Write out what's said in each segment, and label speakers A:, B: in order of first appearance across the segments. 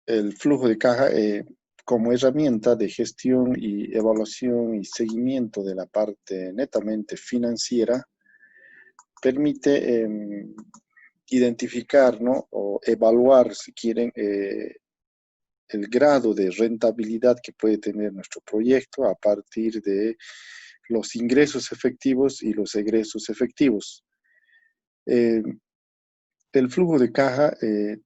A: el flujo de caja como herramienta de gestión y evaluación y seguimiento de la parte netamente financiera permite identificar, ¿no? O evaluar, si quieren, el grado de rentabilidad que puede tener nuestro proyecto a partir de los ingresos efectivos y los egresos efectivos. Eh, el flujo de caja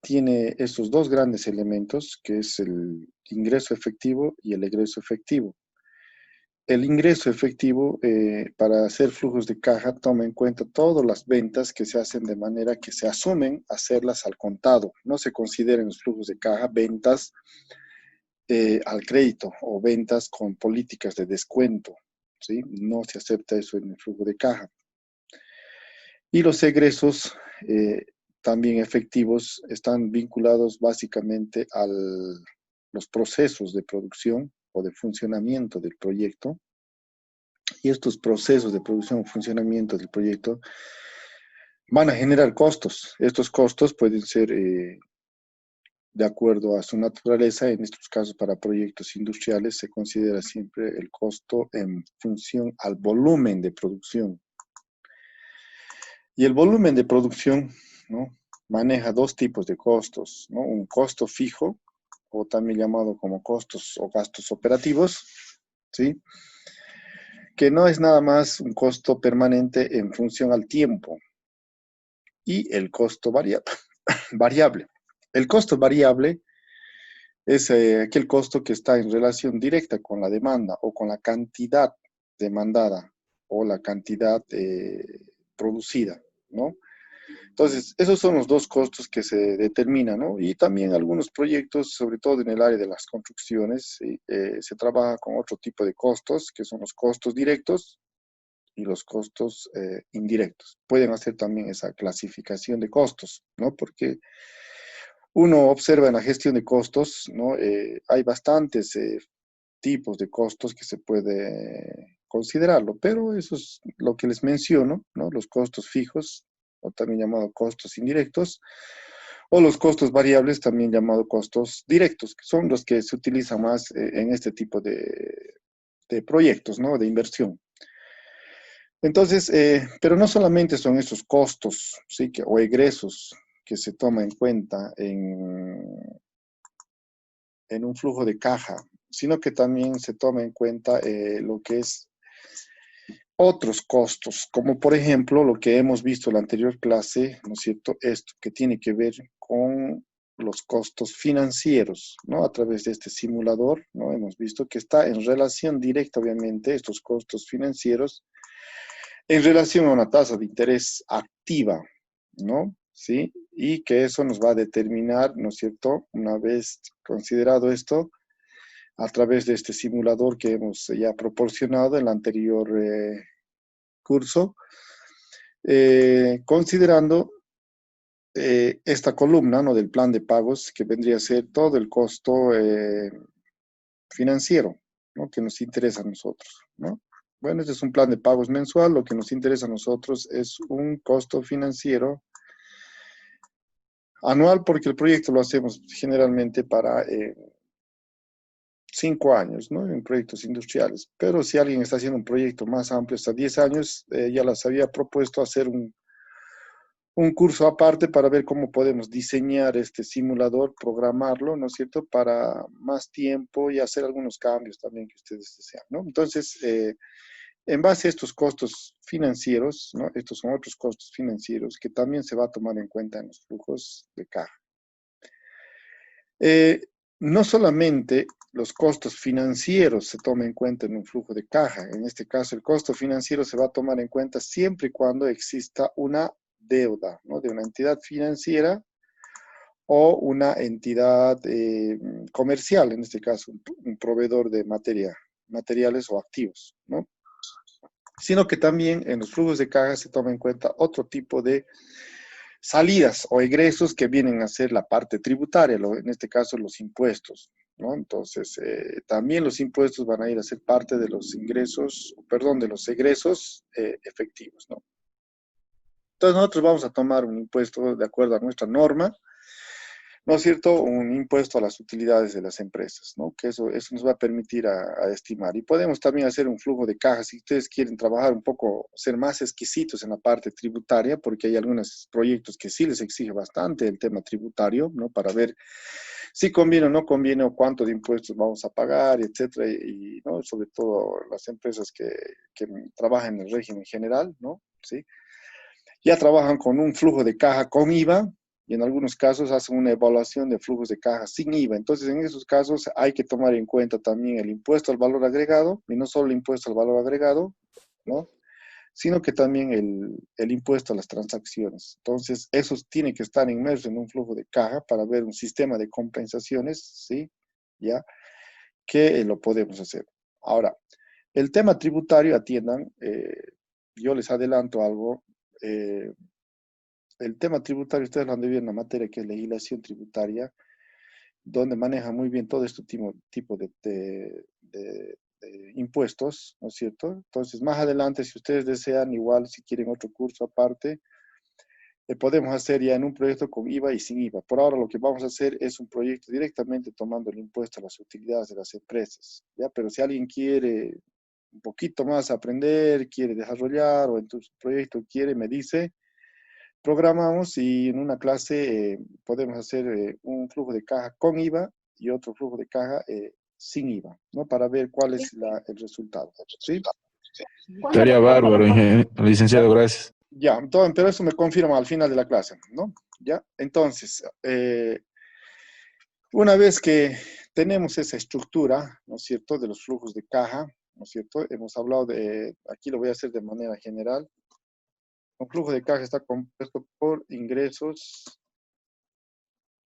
A: tiene estos dos grandes elementos, que es el ingreso efectivo y el egreso efectivo. El ingreso efectivo para hacer flujos de caja toma en cuenta todas las ventas que se hacen de manera que se asumen hacerlas al contado. No se consideran los flujos de caja ventas al crédito o ventas con políticas de descuento, ¿sí? No se acepta eso en el flujo de caja. Y los egresos eh, también efectivos están vinculados básicamente a los procesos de producción o de funcionamiento del proyecto. Y estos procesos de producción o funcionamiento del proyecto van a generar costos. Estos costos pueden ser de acuerdo a su naturaleza. En estos casos, para proyectos industriales, se considera siempre el costo en función al volumen de producción. Y el volumen de producción, ¿no? Maneja dos tipos de costos, ¿no? Un costo fijo, o también llamado como costos o gastos operativos, ¿sí? Que no es nada más un costo permanente en función al tiempo. Y el costo variable. El costo variable es aquel costo que está en relación directa con la demanda o con la cantidad demandada o la cantidad producida, ¿no? Entonces, esos son los dos costos que se determinan, ¿no? Y también algunos proyectos, sobre todo en el área de las construcciones, se trabaja con otro tipo de costos, que son los costos directos y los costos indirectos. Pueden hacer también esa clasificación de costos, ¿no? Porque uno observa en la gestión de costos, ¿no? Hay bastantes tipos de costos que se puede considerarlo, pero eso es lo que les menciono, ¿no? Los costos fijos, o también llamados costos indirectos, o los costos variables, también llamados costos directos, que son los que se utilizan más en este tipo de proyectos, ¿no? De inversión. Entonces, pero no solamente son esos costos, ¿sí? O egresos que se toma en cuenta en un flujo de caja, sino que también se toma en cuenta lo que es otros costos, como por ejemplo lo que hemos visto en la anterior clase, ¿no es cierto? Esto que tiene que ver con los costos financieros, ¿no? A través de este simulador, ¿no? Hemos visto que está en relación directa, obviamente, estos costos financieros en relación a una tasa de interés activa, ¿no? ¿Sí? Y que eso nos va a determinar, ¿no es cierto? Una vez considerado esto, a través de este simulador que hemos ya proporcionado en el anterior curso, considerando esta columna, ¿no? Del plan de pagos, que vendría a ser todo el costo financiero, ¿no? Que nos interesa a nosotros, ¿no? Bueno, este es un plan de pagos mensual. Lo que nos interesa a nosotros es un costo financiero anual, porque el proyecto lo hacemos generalmente para 5 años, ¿no? En proyectos industriales. Pero si alguien está haciendo un proyecto más amplio, hasta 10 años, ya les había propuesto hacer un curso aparte para ver cómo podemos diseñar este simulador, programarlo, ¿no es cierto?, para más tiempo y hacer algunos cambios también que ustedes desean, ¿no? Entonces, en base a estos costos financieros, ¿no? Estos son otros costos financieros que también se va a tomar en cuenta en los flujos de caja. No solamente los costos financieros se toman en cuenta en un flujo de caja. En este caso, el costo financiero se va a tomar en cuenta siempre y cuando exista una deuda, ¿no? De una entidad financiera o una entidad comercial, en este caso, un proveedor de materiales o activos, ¿no? Sino que también en los flujos de caja se toma en cuenta otro tipo de salidas o egresos que vienen a ser la parte tributaria, en este caso los impuestos, ¿no? Entonces, también los impuestos van a ir a ser parte de los ingresos, perdón, de los egresos efectivos, ¿no? Entonces, nosotros vamos a tomar un impuesto de acuerdo a nuestra norma, ¿no es cierto?, un impuesto a las utilidades de las empresas, ¿no? Que eso nos va a permitir a estimar. Y podemos también hacer un flujo de caja si ustedes quieren trabajar un poco, ser más exquisitos en la parte tributaria, porque hay algunos proyectos que sí les exige bastante el tema tributario, ¿no? Para ver si conviene o no conviene o cuánto de impuestos vamos a pagar, etcétera, y ¿no? Sobre todo las empresas que trabajan en el régimen general, ¿no? ¿Sí? Ya trabajan con un flujo de caja con IVA y en algunos casos hacen una evaluación de flujos de caja sin IVA. Entonces, en esos casos hay que tomar en cuenta también el impuesto al valor agregado, y no solo el impuesto al valor agregado, ¿no? Sino que también el impuesto a las transacciones. Entonces, esos tienen que estar inmersos en un flujo de caja para ver un sistema de compensaciones, ¿sí? ¿Ya? Que lo podemos hacer. Ahora, el tema tributario, atiendan, yo les adelanto algo. El tema tributario, ustedes lo han de ver en la materia que es legislación tributaria, donde maneja muy bien todo este tipo de impuestos, ¿no es cierto? Entonces, más adelante, si ustedes desean, igual, si quieren otro curso aparte, podemos hacer ya en un proyecto con IVA y sin IVA. Por ahora lo que vamos a hacer es un proyecto directamente tomando el impuesto a las utilidades de las empresas, ¿ya? Pero si alguien quiere un poquito más aprender, quiere desarrollar o en tu proyecto quiere, me dice, programamos y en una clase podemos hacer un flujo de caja con IVA y otro flujo de caja sin IVA, ¿no? Para ver cuál es el resultado, ¿sí?
B: Estaría bárbaro, licenciado, gracias.
A: Ya, entonces, pero eso me confirma al final de la clase, ¿no? Ya, entonces, una vez que tenemos esa estructura, ¿no es cierto?, de los flujos de caja, ¿no es cierto? Hemos hablado de, aquí lo voy a hacer de manera general. Un flujo de caja está compuesto por ingresos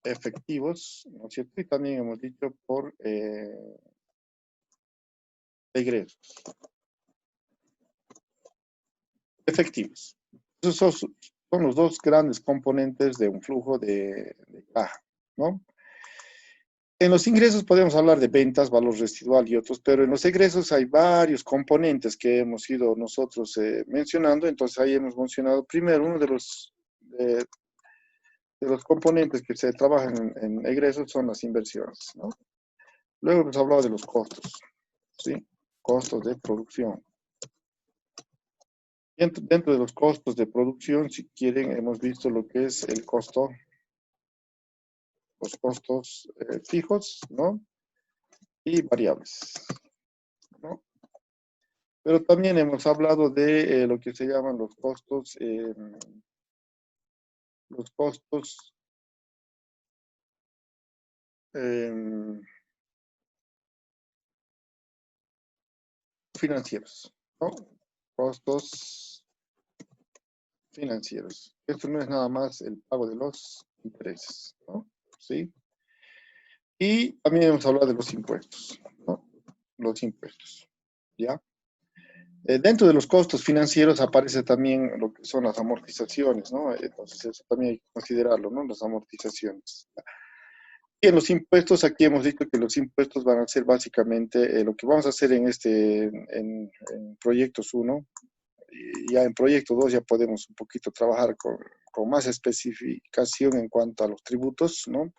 A: efectivos, ¿no es cierto? Y también hemos dicho por egresos efectivos. Esos son los dos grandes componentes de un flujo de caja, ¿no? En los ingresos podemos hablar de ventas, valor residual y otros, pero en los egresos hay varios componentes que hemos ido nosotros mencionando. Entonces ahí hemos mencionado primero uno de los componentes que se trabajan en egresos son las inversiones, ¿no? Luego hemos hablado de los costos, ¿sí? Costos de producción. Dentro de los costos de producción, si quieren, hemos visto lo que es el costo, los costos fijos, ¿no? Y variables, ¿no? Pero también hemos hablado de lo que se llaman los costos financieros, ¿no? Costos financieros. Esto no es nada más el pago de los intereses, ¿no? ¿Sí? Y también hemos hablado de los impuestos, ¿no? Los impuestos, ¿ya? Dentro de los costos financieros aparece también lo que son las amortizaciones, ¿no? Entonces eso también hay que considerarlo, ¿no? Las amortizaciones. Y en los impuestos, aquí hemos dicho que los impuestos van a ser básicamente lo que vamos a hacer en proyectos 1. Y ya en proyecto 2 ya podemos un poquito trabajar con más especificación en cuanto a los tributos, ¿no?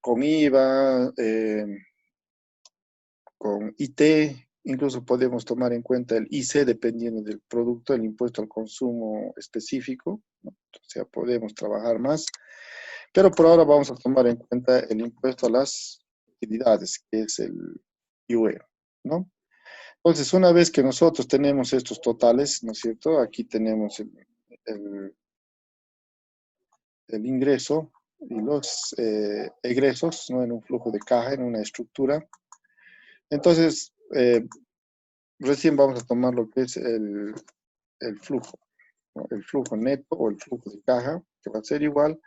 A: Con IVA, con IT, incluso podemos tomar en cuenta el IC dependiendo del producto, el impuesto al consumo específico, ¿no? O sea, podemos trabajar más, pero por ahora vamos a tomar en cuenta el impuesto a las utilidades, que es el IUE, ¿no? Entonces, una vez que nosotros tenemos estos totales, ¿no es cierto? Aquí tenemos el, el ingreso y los egresos, ¿no? En un flujo de caja, en una estructura. Entonces, recién vamos a tomar lo que es el flujo, ¿no? El flujo neto o el flujo de caja, que va a ser igual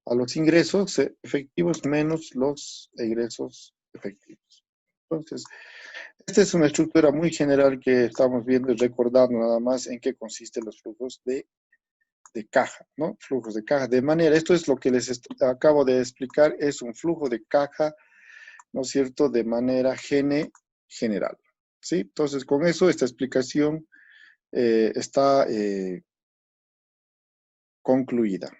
A: a los ingresos efectivos menos los egresos efectivos. Entonces, esta es una estructura muy general que estamos viendo y recordando nada más en qué consisten los flujos de caja, ¿no? Flujos de caja. De manera, esto es lo que les acabo de explicar, es un flujo de caja, ¿no es cierto?, de manera general, ¿sí? Entonces, con eso, esta explicación está concluida.